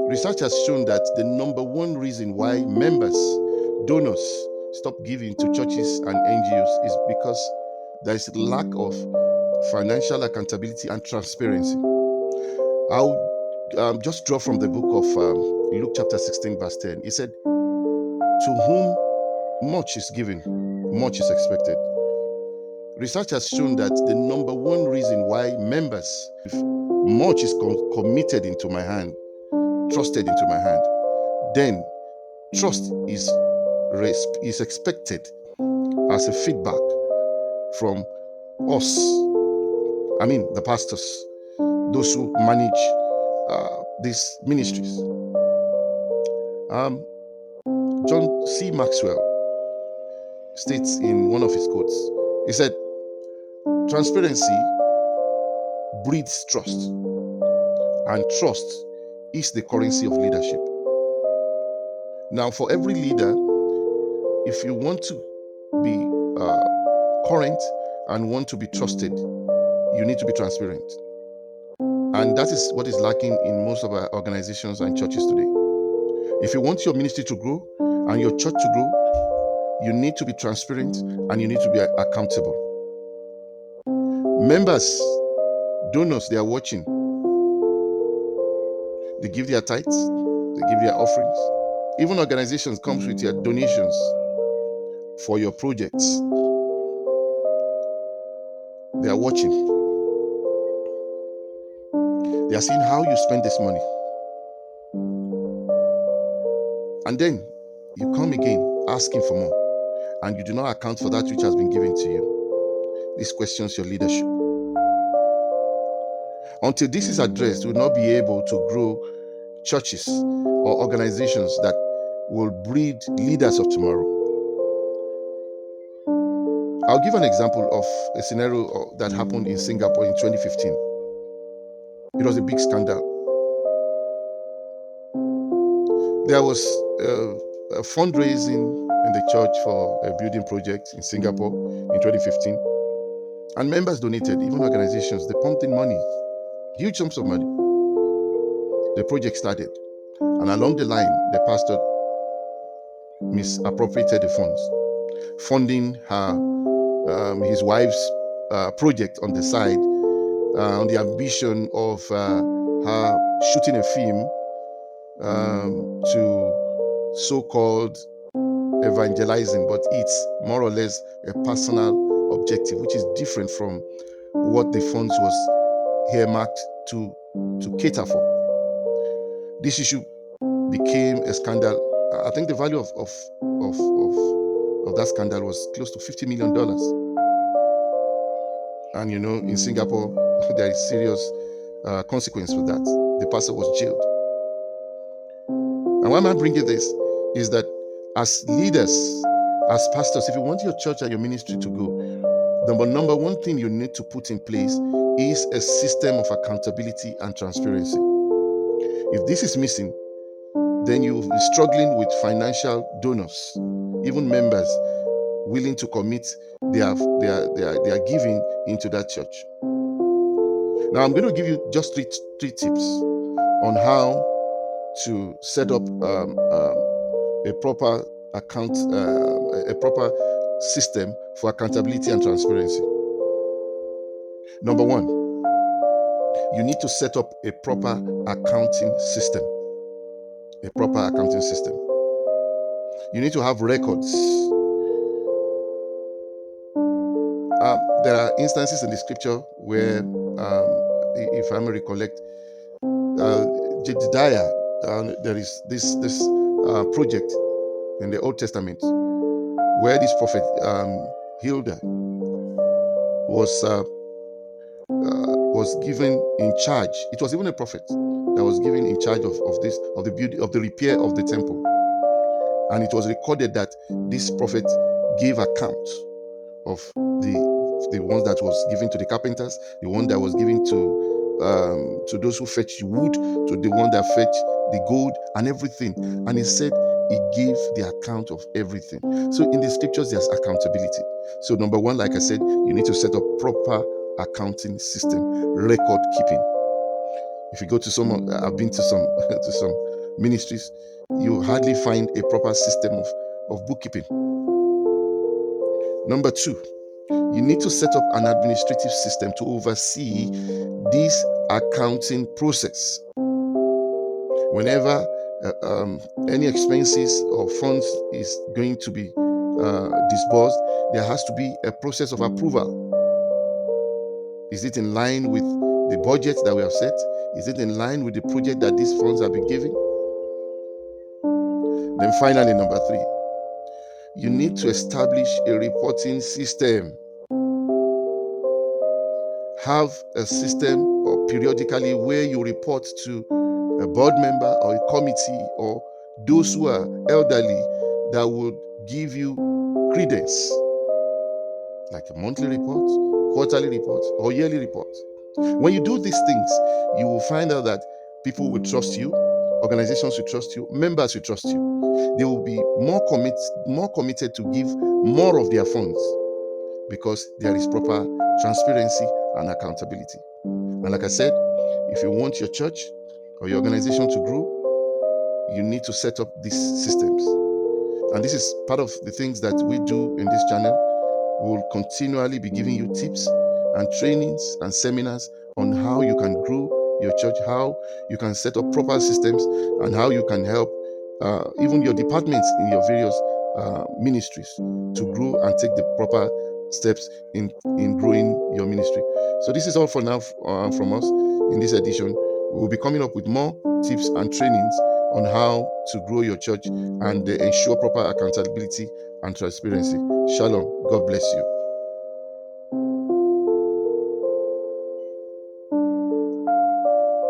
Research has shown that the number one reason why members, donors, stop giving to churches and NGOs is because there is lack of financial accountability and transparency. I'll just draw from the book of Luke chapter 16 verse 10. He said, to whom much is given, much is expected. Research has shown that the number one reason why members, if much is committed into my hand, trusted into my hand, then trust is expected as a feedback from us. I mean, the pastors, those who manage these ministries. John C. Maxwell states in one of his quotes, he said, transparency breeds trust, and trust is the currency of leadership. Now, for every leader, if you want to be current and want to be trusted, you need to be transparent. And that is what is lacking in most of our organizations and churches today. If you want your ministry to grow and your church to grow, you need to be transparent and you need to be accountable. Members, donors, they are watching. They give their tithes, they give their offerings. Even organizations comes with their donations for your projects. They are watching. They are seeing how you spend this money. And then you come again asking for more, and you do not account for that which has been given to you. This questions your leadership. Until this is addressed, we will not be able to grow churches or organizations that will breed leaders of tomorrow. I'll give an example of a scenario that happened in Singapore in 2015. It was a big scandal. There was a fundraising in the church for a building project in Singapore in 2015. And members donated, even organizations, they pumped in money, huge sums of money. The project started. And along the line, the pastor misappropriated the funds, funding his wife's project on the side, on the ambition of her shooting a film to so-called evangelizing, but it's more or less a personal objective, which is different from what the funds was earmarked to cater for. This issue became a scandal. I think the value of that scandal was close to $50 million. And you know, in Singapore, there is serious consequence for that. The pastor was jailed. And why am I bringing this? Is that as leaders, as pastors, if you want your church and your ministry to go, the number one thing you need to put in place is a system of accountability and transparency. If this is missing, then you'll be struggling with financial donors, even members willing to commit their giving into that church. Now, I'm going to give you just three tips on how to set up a proper a proper system for accountability and transparency. Number one, you need to set up a proper accounting system. A proper accounting system. You need to have records. There are instances in the scripture where, if I may recollect, Jedediah, there is this project in the Old Testament where this prophet Hilda was given in charge. It was even a prophet that was given in charge of the beauty of the repair of the temple, and it was recorded that this prophet gave account of the ones that was given to the carpenters, the one that was given to those who fetched wood, to the one that fetched the gold and everything. And he said he gave the account of everything. So in the scriptures, there's accountability. So number one, like I said, you need to set up proper accounting system, record keeping. If you go to some, I've been to some ministries, you hardly find a proper system of bookkeeping. Number two, you need to set up an administrative system to oversee this accounting process. Whenever any expenses or funds is going to be disbursed, there has to be a process of approval. Is it in line with the budget that we have set? Is it in line with the project that these funds have been given? Then finally, number three, you need to establish a reporting system. Have a system or periodically where you report to a board member or a committee or those who are elderly that would give you credence, like a monthly report, quarterly report, or yearly report. When you do these things, you will find out that people will trust you, organizations will trust you, members will trust you. They will be more committed to give more of their funds because there is proper transparency and accountability. And like I said, if you want your church or your organization to grow, you need to set up these systems. And this is part of the things that we do in this channel. We will continually be giving you tips and trainings and seminars on how you can grow your church, how you can set up proper systems, and how you can help even your departments in your various ministries to grow and take the proper steps in growing your ministry. So this is all for now from us in this edition. We will be coming up with more tips and trainings on how to grow your church and ensure proper accountability and transparency. Shalom. God bless you.